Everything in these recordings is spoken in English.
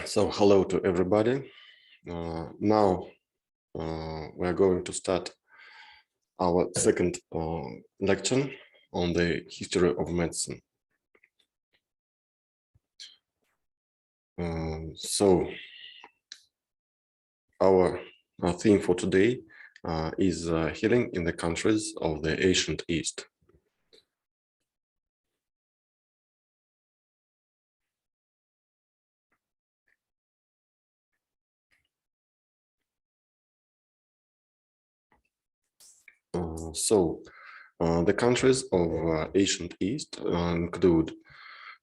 So hello to everybody. Now we are going to start our second lecture on the history of medicine. So our theme for today is healing in the countries of the ancient East. The countries of ancient East include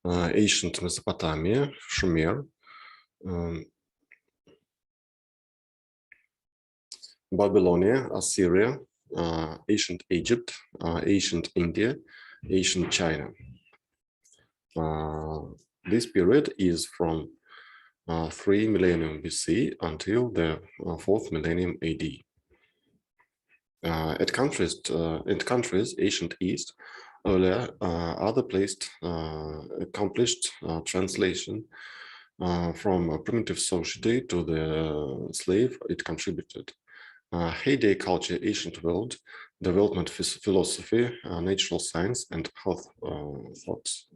ancient Mesopotamia, Sumer, Babylonia, Assyria, ancient Egypt, ancient India, ancient China. This period is from 3 millennium BC until the 4th millennium AD. In countries ancient East, earlier other placed accomplished translation from a primitive society to the slave it contributed. Heyday culture, ancient world, development philosophy, natural science, and health thoughts.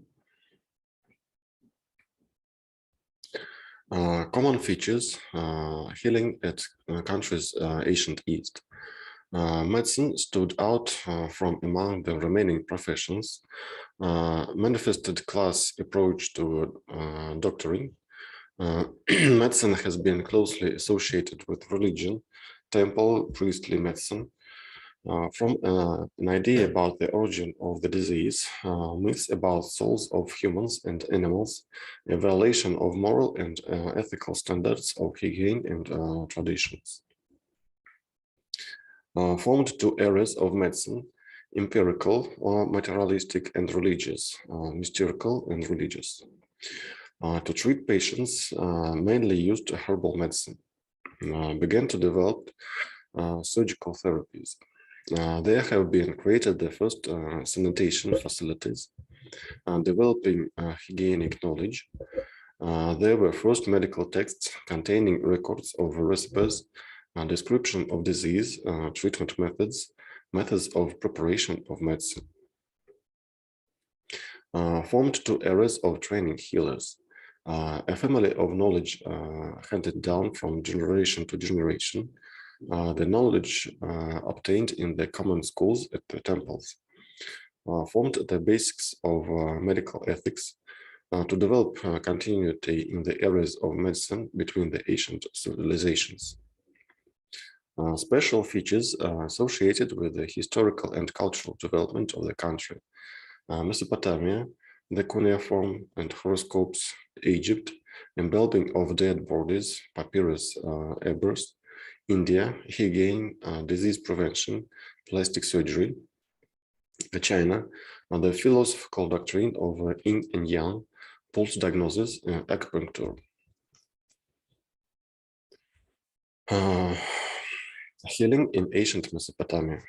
Common features, healing at countries ancient East. Medicine stood out from among the remaining professions, manifested class approach to doctoring. Medicine has been closely associated with religion, temple, priestly medicine. From an idea about the origin of the disease, myths about souls of humans and animals, a violation of moral and ethical standards of hygiene and traditions. Formed two areas of medicine, empirical or materialistic and religious, mystical and religious. To treat patients, mainly used herbal medicine, began to develop surgical therapies. There have been created the first sanitation facilities, developing hygienic knowledge. There were first medical texts containing records of recipes, description of disease, treatment methods, methods of preparation of medicine. Formed two areas of training healers, a family of knowledge handed down from generation to generation, the knowledge obtained in the common schools at the temples, formed the basics of medical ethics to develop continuity in the areas of medicine between the ancient civilizations. Special features associated with the historical and cultural development of the country. Mesopotamia, the cuneiform and horoscopes, Egypt, embalming of dead bodies, papyrus ebers, India, hygiene, disease prevention, plastic surgery, China, the philosophical doctrine of yin and yang, pulse diagnosis, acupuncture. Healing in ancient Mesopotamia.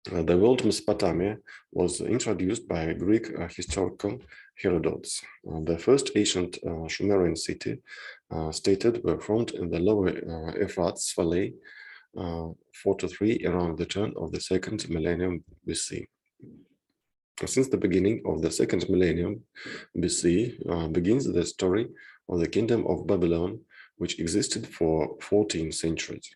The word Mesopotamia was introduced by Greek historical Herodotus. The first ancient Sumerian city stated were formed in the lower Euphrates Valley 4-3 around the turn of the second millennium BC. Since the beginning of the second millennium BC begins the story of the kingdom of Babylon, which existed for 14 centuries.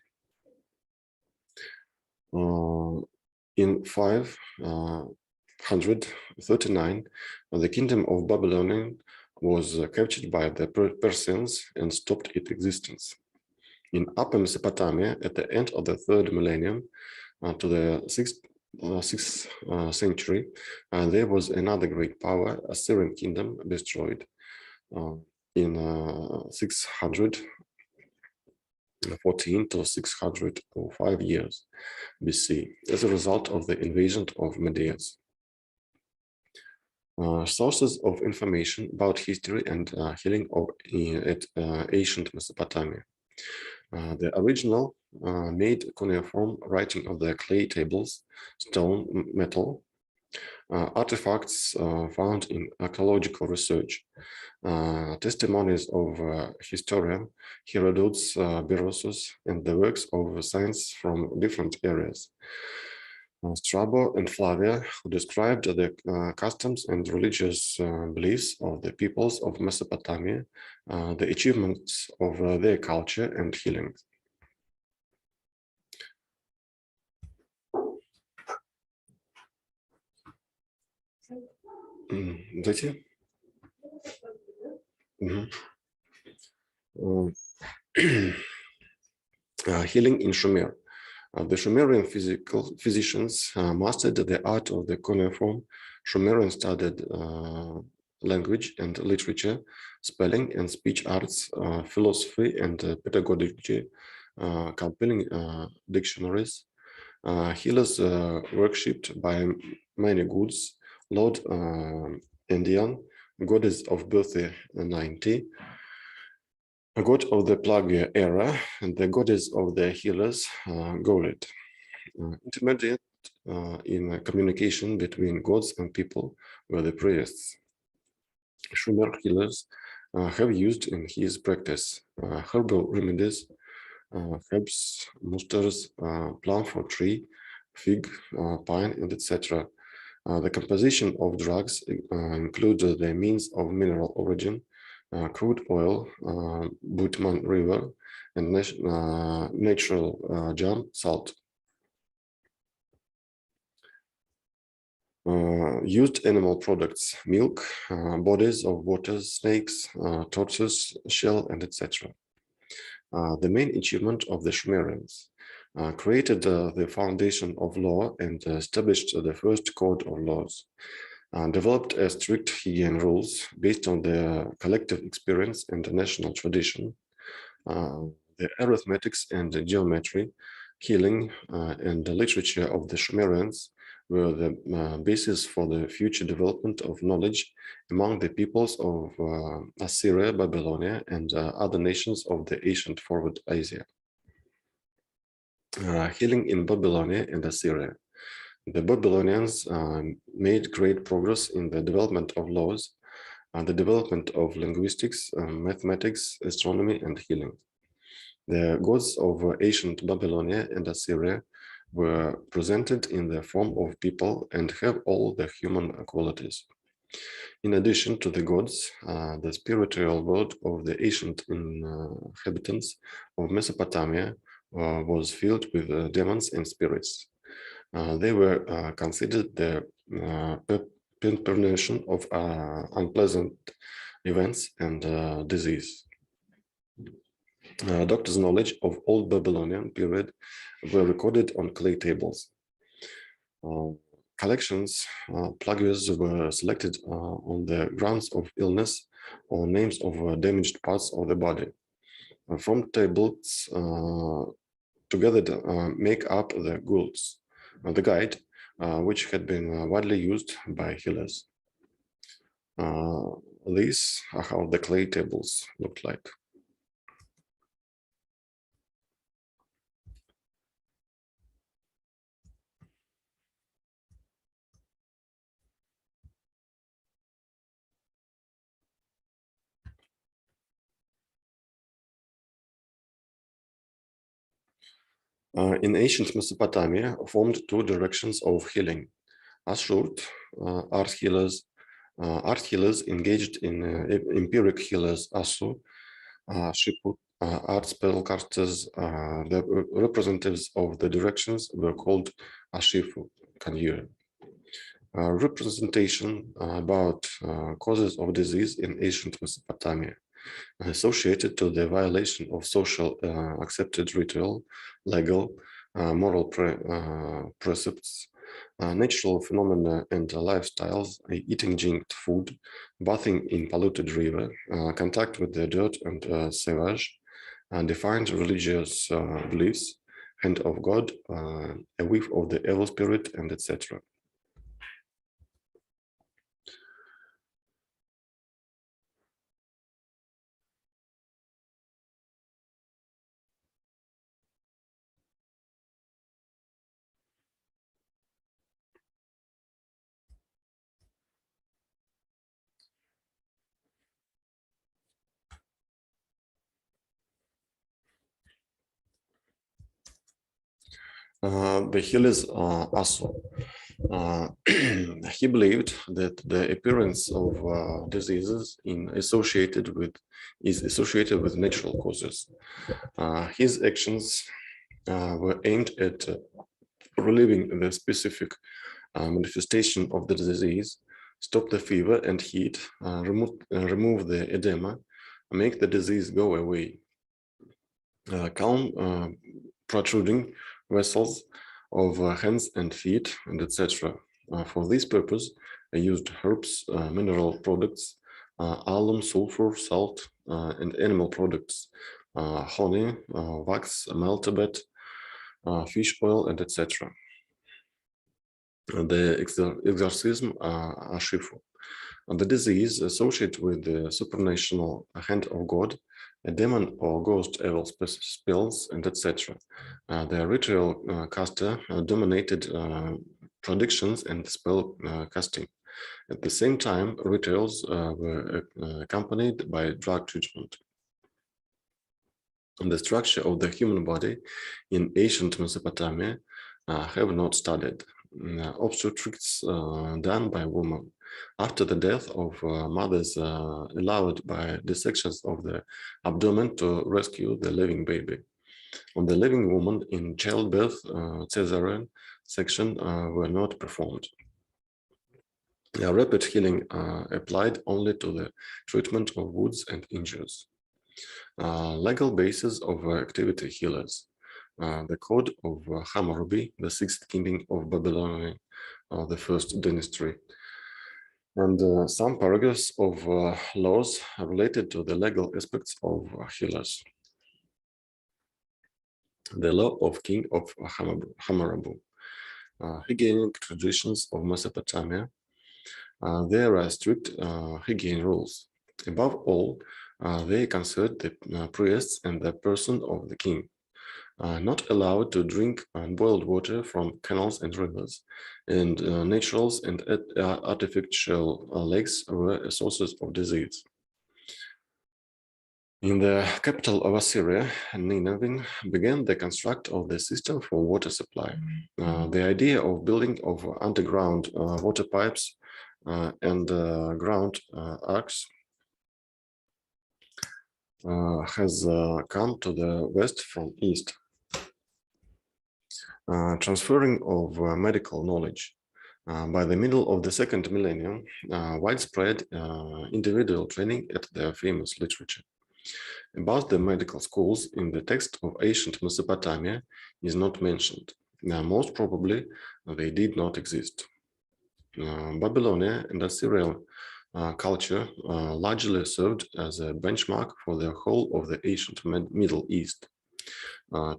In 539, the kingdom of Babylon was captured by the Persians and stopped its existence. In Upper Mesopotamia, at the end of the third millennium to the 6th century, there was another great power, Assyrian kingdom, destroyed in 614 to 605 years BC as a result of the invasion of Medes. Sources of information about history and healing at ancient Mesopotamia. The original made cuneiform writing of the clay tables, stone, metal, Artifacts found in archaeological research, testimonies of historian Herodotus, Berosus, and the works of science from different areas. Strabo and Flavia, who described the customs and religious beliefs of the peoples of Mesopotamia, the achievements of their culture and healing. Дайте. Healing in Sumer. The Sumerian physicians mastered the art of the cuneiform. Sumerian studied language and literature, spelling and speech arts, philosophy and pedagogy, compelling dictionaries. Healers worshipped by many gods, Lord Indian, goddess of birth 90, a god of the plague era, and the goddess of the healers, Golet. Intermediate in communication between gods and people were the priests. Sumer healers have used in his practice herbal remedies, herbs, musters, plant for tree, fig, pine, and etc. The composition of drugs includes the means of mineral origin, crude oil, Butman River, and natural jam salt. Used animal products, milk, bodies of water, snakes, tortoise, shell, and etc. The main achievement of the Sumerians created the foundation of law and established the first code of laws, developed strict hygiene rules based on the collective experience and the national tradition. The arithmetics and the geometry, healing, and the literature of the Sumerians were the basis for the future development of knowledge among the peoples of Assyria, Babylonia, and other nations of the ancient Forward Asia. Healing in Babylonia and Assyria. The Babylonians made great progress in the development of laws, the development of linguistics, mathematics, astronomy, and healing. The gods of ancient Babylonia and Assyria were presented in the form of people and have all the human qualities. In addition to the gods, the spiritual world of the ancient inhabitants of Mesopotamia was filled with demons and spirits. They were considered the perpetration of unpleasant events and disease. Doctors' knowledge of Old Babylonian period were recorded on clay tables. Collections, plagues were selected on the grounds of illness or names of damaged parts of the body. From tables together make up the guides, the guide, which had been widely used by healers. These are how the clay tables looked like. In ancient Mesopotamia, formed two directions of healing. Ashurt, art healers engaged in empiric healers, Asu, Shiput, art spellcasters. The representatives of the directions were called Ashifu, Kanyu. Representation about causes of disease in ancient Mesopotamia, associated to the violation of social accepted ritual, legal, moral precepts, natural phenomena and lifestyles, eating junk food, bathing in polluted river, contact with the dirt and sewage, defined religious beliefs, hand of God, a whiff of the evil spirit, and etc. The healers Aso. He believed that the appearance of diseases is associated with natural causes. His actions were aimed at relieving the specific manifestation of the disease, stop the fever and heat, remove the edema, make the disease go away, calm protruding vessels of hands and feet, and etc. For this purpose, I used herbs, mineral products, alum, sulfur, salt, and animal products, honey, wax, maltabet, fish oil, and etc. The exorcism Ashifu. The disease associated with the supernatural hand of God, a demon or ghost evil spells, and etc. The ritual caster dominated predictions and spell casting. At the same time, rituals were accompanied by drug treatment. The structure of the human body in ancient Mesopotamia have not studied. Obstetrics done by women after the death of mothers allowed by dissections of the abdomen to rescue the living baby. On the living woman in childbirth, cesarean section were not performed. Rapid healing applied only to the treatment of wounds and injuries. Legal basis of activity healers. The Code of Hammurabi, the sixth king of Babylon, the first dynasty, and some paragraphs of laws related to the legal aspects of healers. The law of King of Hammurabi, hygienic traditions of Mesopotamia. There are strict hygiene rules. Above all, they concerned the priests and the person of the king. Not allowed to drink boiled water from canals and rivers, and naturals and artificial lakes were sources of disease. In the capital of Assyria, Nineveh, began the construct of the system for water supply. The idea of building of underground water pipes and ground arcs has come to the west from east. Transferring of medical knowledge. By the middle of the second millennium, widespread individual training at the famous literature. About the medical schools in the text of ancient Mesopotamia is not mentioned. Most probably, they did not exist. Babylonia and Assyrian culture largely served as a benchmark for the whole of the ancient Middle East.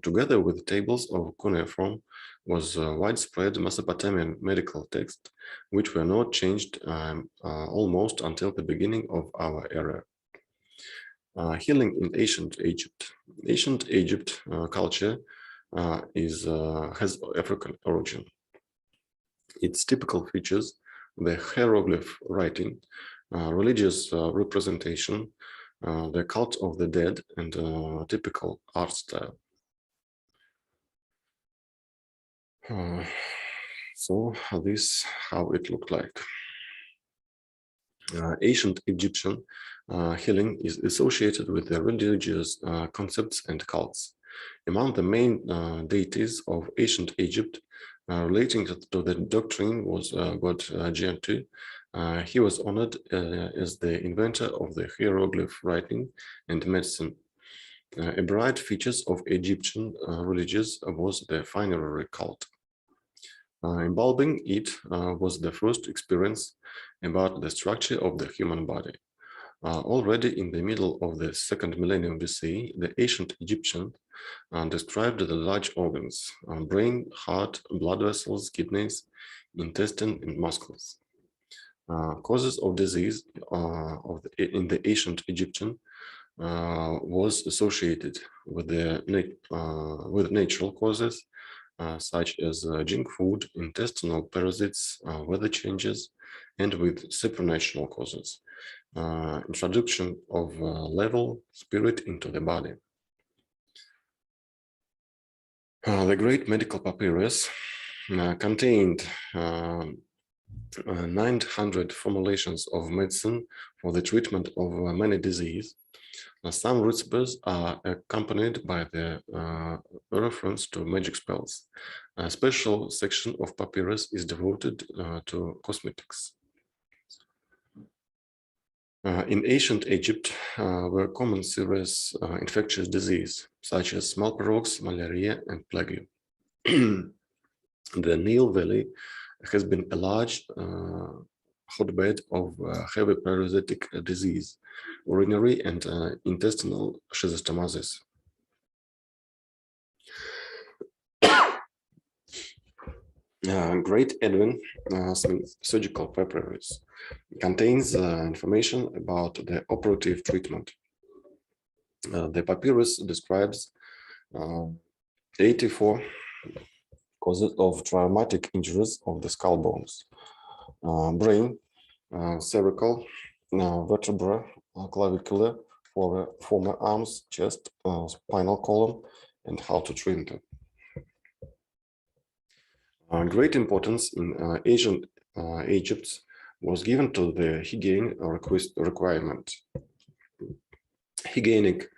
Together with tables of cuneiform was widespread Mesopotamian medical text, which were not changed almost until the beginning of our era. Healing in ancient Egypt. Ancient Egypt culture has African origin. Its typical features, the hieroglyph writing, religious representation, the cult of the dead, and typical art style. So this how it looked like. Ancient Egyptian healing is associated with the religious concepts and cults. Among the main deities of ancient Egypt relating to the doctrine was god Gentu. He was honored as the inventor of the hieroglyph writing and medicine. A bright features of Egyptian religions was the funerary cult. Embalming it was the first experience about the structure of the human body. Already in the middle of the second millennium BC, the ancient Egyptians described the large organs, brain, heart, blood vessels, kidneys, intestine, and muscles. Causes of disease in the ancient Egyptian was associated with natural causes, such as junk food, intestinal parasites, weather changes, and with supernatural causes, introduction of level spirit into the body. The Great Medical Papyrus contained 900 formulations of medicine for the treatment of many diseases. Some recipes are accompanied by the reference to magic spells. A special section of papyrus is devoted to cosmetics. In ancient Egypt were common serious infectious diseases such as smallpox, malaria, and plague. The Nile Valley has been a large hotbed of heavy parasitic disease, urinary and intestinal schistosomiasis. Great Edwin Smith surgical papyrus contains information about the operative treatment. The papyrus describes 84 causes of traumatic injuries of the skull bones, brain, cervical, vertebra, clavicular, former arms, chest, spinal column, and how to treat them. Great importance in ancient Egypt was given to the hygiene requirement. Hygienic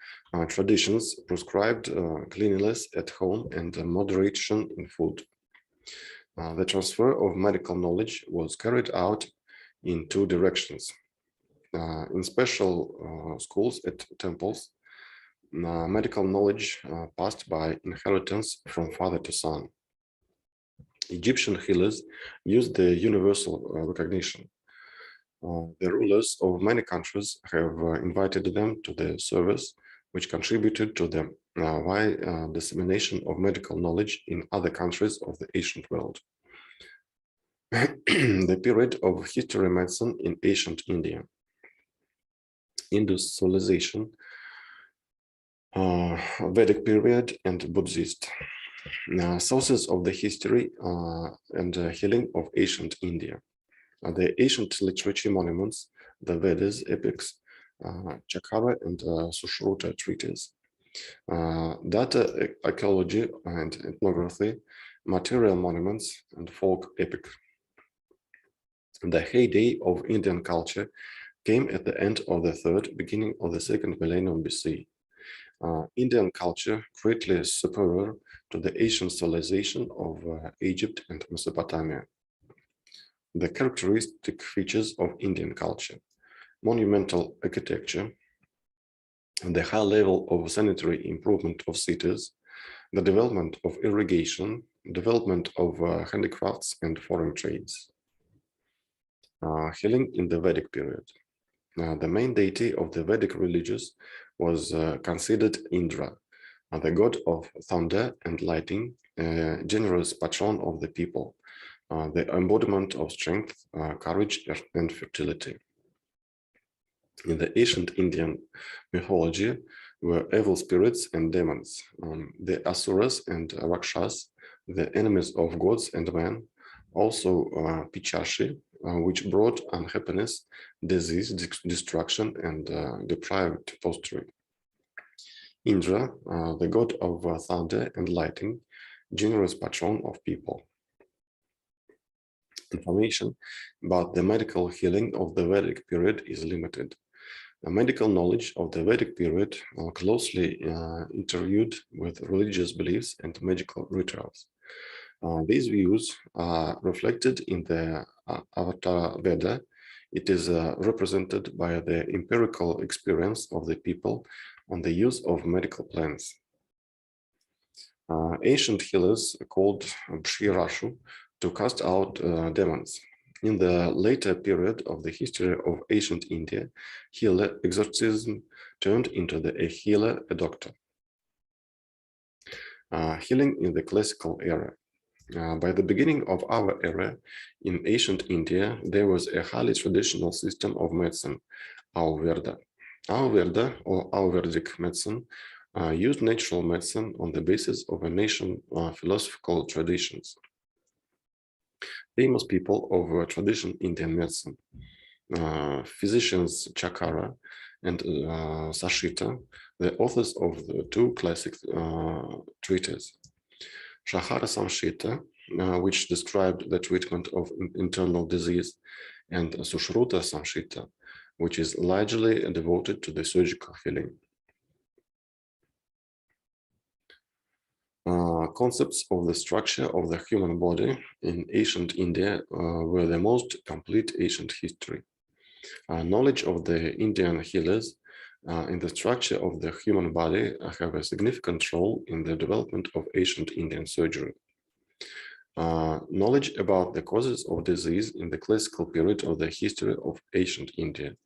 traditions prescribed cleanliness at home and moderation in food. The transfer of medical knowledge was carried out in two directions. In special schools at temples, medical knowledge passed by inheritance from father to son. Egyptian healers used the universal recognition. The rulers of many countries have invited them to the service, which contributed to the wide dissemination of medical knowledge in other countries of the ancient world. The period of history medicine in ancient India. Indus civilization, Vedic period, and Buddhist. Sources of the history and healing of ancient India. The ancient literature monuments, the Vedas, epics, Chakara and Sushruta treatises, data archaeology and ethnography, material monuments, and folk epic. The heyday of Indian culture came at the end of the third, beginning of the second millennium BC. Indian culture greatly superior to the ancient civilization of Egypt and Mesopotamia. The characteristic features of Indian culture: monumental architecture, the high level of sanitary improvement of cities, the development of irrigation, development of handicrafts and foreign trades. Healing in the Vedic period. The main deity of the Vedic religions was considered Indra, the god of thunder and lightning, generous patron of the people, the embodiment of strength, courage, and fertility. In the ancient Indian mythology were evil spirits and demons, the Asuras and Rakshas, the enemies of gods and men, also Pichashi, which brought unhappiness, disease, destruction, and deprived posterity. Indra, the god of thunder and lightning, generous patron of people. Information about the medical healing of the Vedic period is limited. The medical knowledge of the Vedic period closely interviewed with religious beliefs and magical rituals. These views are reflected in the Avatar Veda. It is represented by the empirical experience of the people on the use of medical plants. Ancient healers called Bshirashu to cast out demons. In the later period of the history of ancient India, healer exorcism turned into a healer, a doctor. Healing in the classical era. By the beginning of our era, in ancient India, there was a highly traditional system of medicine, Ayurveda. Ayurveda, or Ayurvedic medicine, used natural medicine on the basis of a nation's philosophical traditions. Famous people of traditional Indian medicine, physicians Chakara and Sashita, the authors of the two classic treatises. Shahara Samshita, which described the treatment of internal disease, and Sushruta Samshita, which is largely devoted to the surgical healing. Concepts of the structure of the human body in ancient India were the most complete ancient history. Knowledge of the Indian healers in the structure of the human body have a significant role in the development of ancient Indian surgery. Knowledge about the causes of disease in the classical period of the history of ancient India.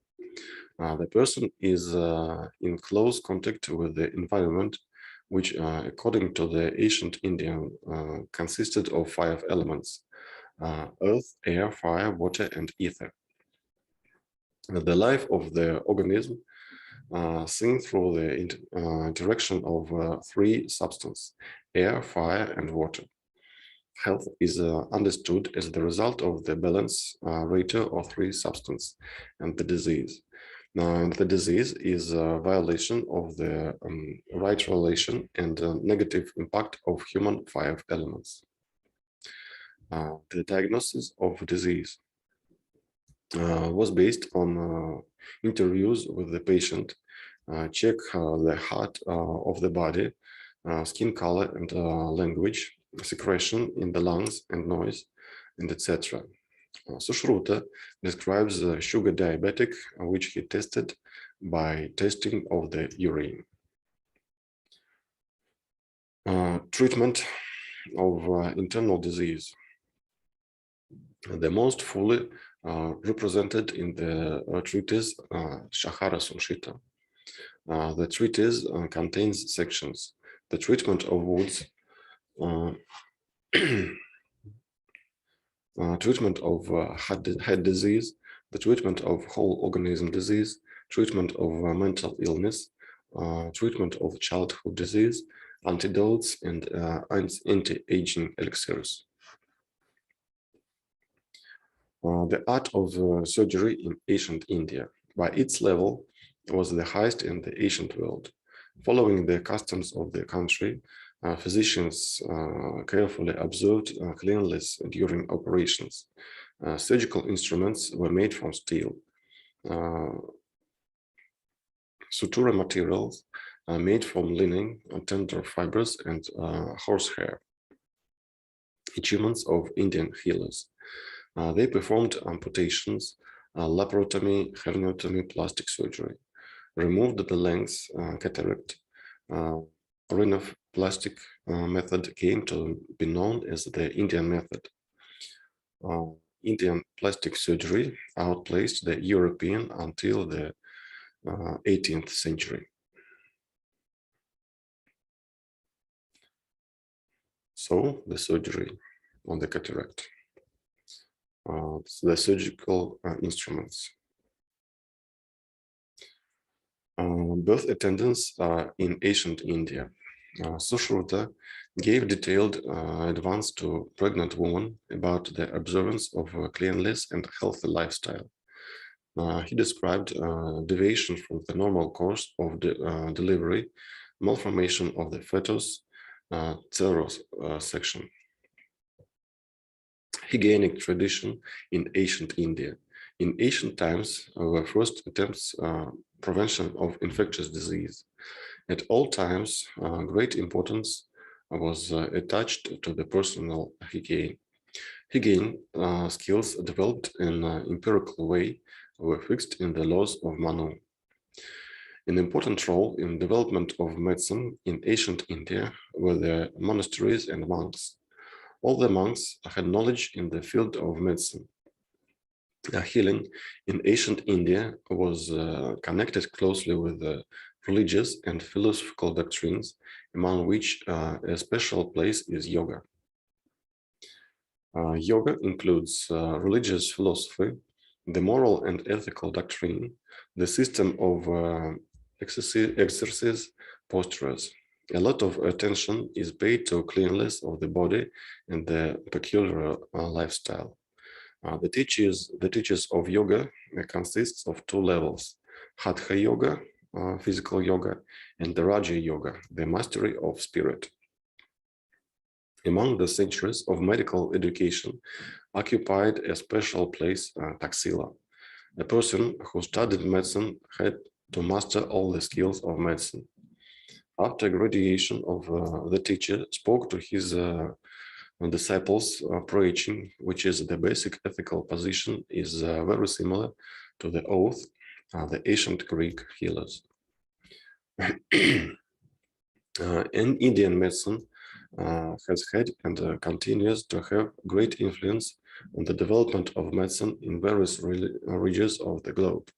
The person is in close contact with the environment, which, according to the ancient Indian, consisted of 5 elements: earth, air, fire, water, and ether. The life of the organism seen through the interaction of 3 substances: air, fire, and water. Health is understood as the result of the balance ratio of 3 substances and the disease. The disease is a violation of the right relation and negative impact of human 5 elements. The diagnosis of disease was based on interviews with the patient, check the heart of the body, skin color and language, secretion in the lungs and noise, and etc. Sushruta describes a sugar diabetic, which he tested by testing of the urine. Treatment of internal disease. The most fully represented in the treatise Shahara Samshita. The treatise contains sections: the treatment of wounds, treatment of head disease, the treatment of whole organism disease, treatment of mental illness, treatment of childhood disease, antidotes, and anti-aging elixirs. The art of surgery in ancient India, by its level, was the highest in the ancient world. Following the customs of the country, physicians carefully observed cleanliness during operations. Surgical instruments were made from steel. Sutura materials made from linen, tender fibers, and horsehair. Achievements of Indian healers. They performed amputations, laparotomy, herniatomy, plastic surgery, removed the lens, cataract. Rhinoplastic method came to be known as the Indian method. Indian plastic surgery outplaced the European until the 18th century. So the surgery on the cataract. The surgical instruments. Birth attendance in ancient India. Sushruta gave detailed advice to pregnant women about the observance of cleanliness and healthy lifestyle. He described deviation from the normal course of the delivery, malformation of the fetus, section. Hygienic tradition in ancient India. In ancient times, were first attempts prevention of infectious disease. At all times, great importance was attached to the personal hygiene. Hygiene skills developed in an empirical way were fixed in the laws of Manu. An important role in development of medicine in ancient India were the monasteries and monks. All the monks had knowledge in the field of medicine. Healing in ancient India was connected closely with the religious and philosophical doctrines, among which a special place is yoga. Yoga includes religious philosophy, the moral and ethical doctrine, the system of exercise, postures. A lot of attention is paid to cleanliness of the body and the peculiar lifestyle. The teachers of yoga consists of 2 levels: Hatha yoga, physical yoga, and the Raja yoga, the mastery of spirit. Among the centuries of medical education occupied a special place, taxila. A person who studied medicine had to master all the skills of medicine. After graduation of the teacher spoke to his disciples, preaching, which is the basic ethical position, is very similar to the oath the ancient Greek healers. In Indian medicine has had and continues to have great influence on the development of medicine in various regions of the globe.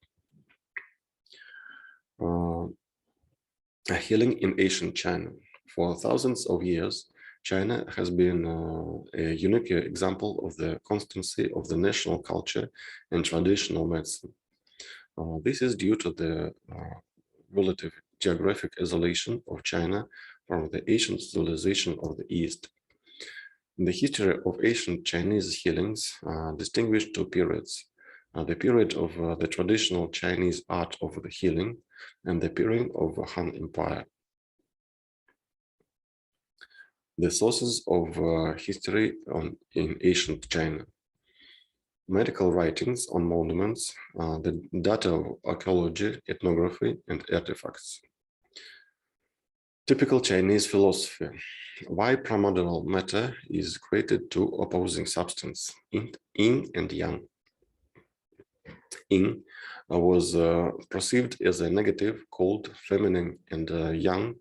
Healing in ancient China. For thousands of years, China has been a unique example of the constancy of the national culture and traditional medicine. This is due to the relative geographic isolation of China from the ancient civilization of the East. The history of ancient Chinese healings distinguished two periods. The period of the traditional Chinese art of the healing and the period of the Han Empire. The sources of history in ancient China. Medical writings on monuments, the data of archaeology, ethnography, and artifacts. Typical Chinese philosophy. Why primordial matter is created two opposing substances, yin and yang. Yin was perceived as a negative, cold, feminine, and yang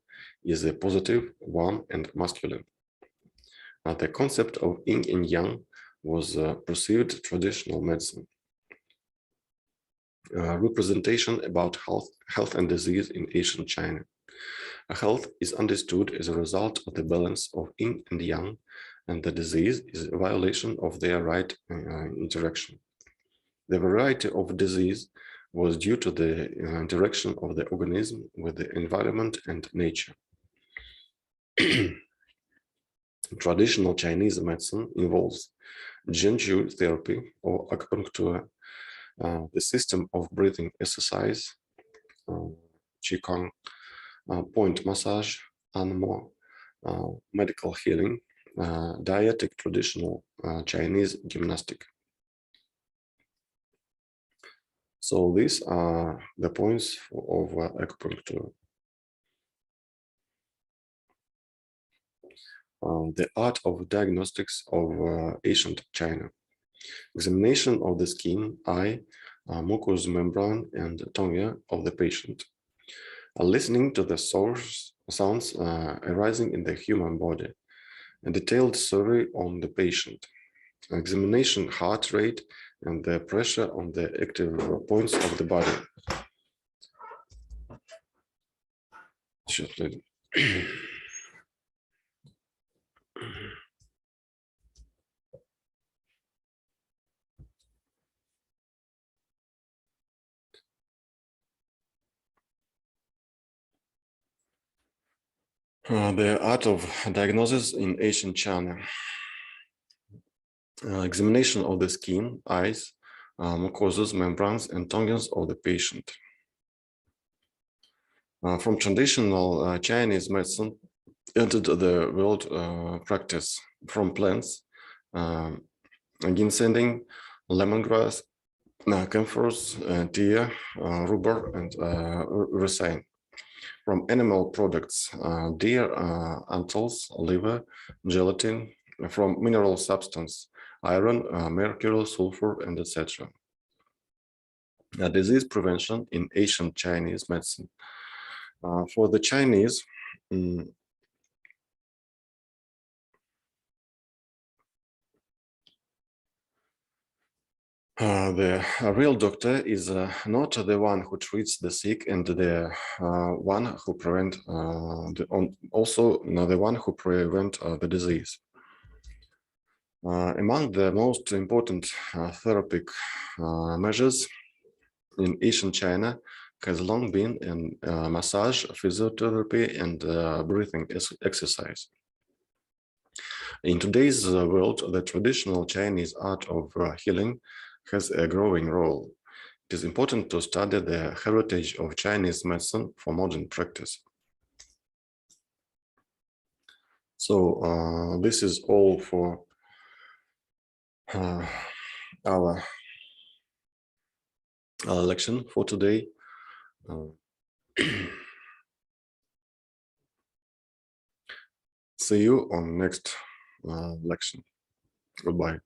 is a positive, warm, and masculine. The concept of yin and yang was perceived traditional medicine. Representation about health and disease in ancient China. Health is understood as a result of the balance of yin and yang, and the disease is a violation of their right interaction. The variety of disease was due to the interaction of the organism with the environment and nature. Traditional Chinese medicine involves Zhenju therapy or acupuncture, the system of breathing exercise, Qigong, point massage, and more, medical healing, dietetic traditional Chinese gymnastic. So these are the points of acupuncture. The art of diagnostics of ancient China. Examination of the skin, eye, mucous membrane, and tongue of the patient. Listening to the sounds arising in the human body. A detailed survey on the patient. Examination heart rate and the pressure on the active points of the body. The art of diagnosis in ancient China. Examination of the skin, eyes, mucosas, membranes, and tongues of the patient. From traditional Chinese medicine entered the world practice from plants, ginseng, lemongrass, camphors, tea, rhubarb, and ricin. From animal products, deer antlers, liver, gelatin. From mineral substance, iron, mercury, sulfur, and etc. Disease prevention in ancient Chinese medicine. For the Chinese, the real doctor is not the one who treats the sick and the one who prevent also the one who prevent the disease. Among the most important therapeutic measures in ancient China has long been in massage, physiotherapy, and breathing exercise. In today's world, the traditional Chinese art of healing has a growing role. It is important to study the heritage of Chinese medicine for modern practice. So this is all for our lection for today. See you on next lection. Goodbye.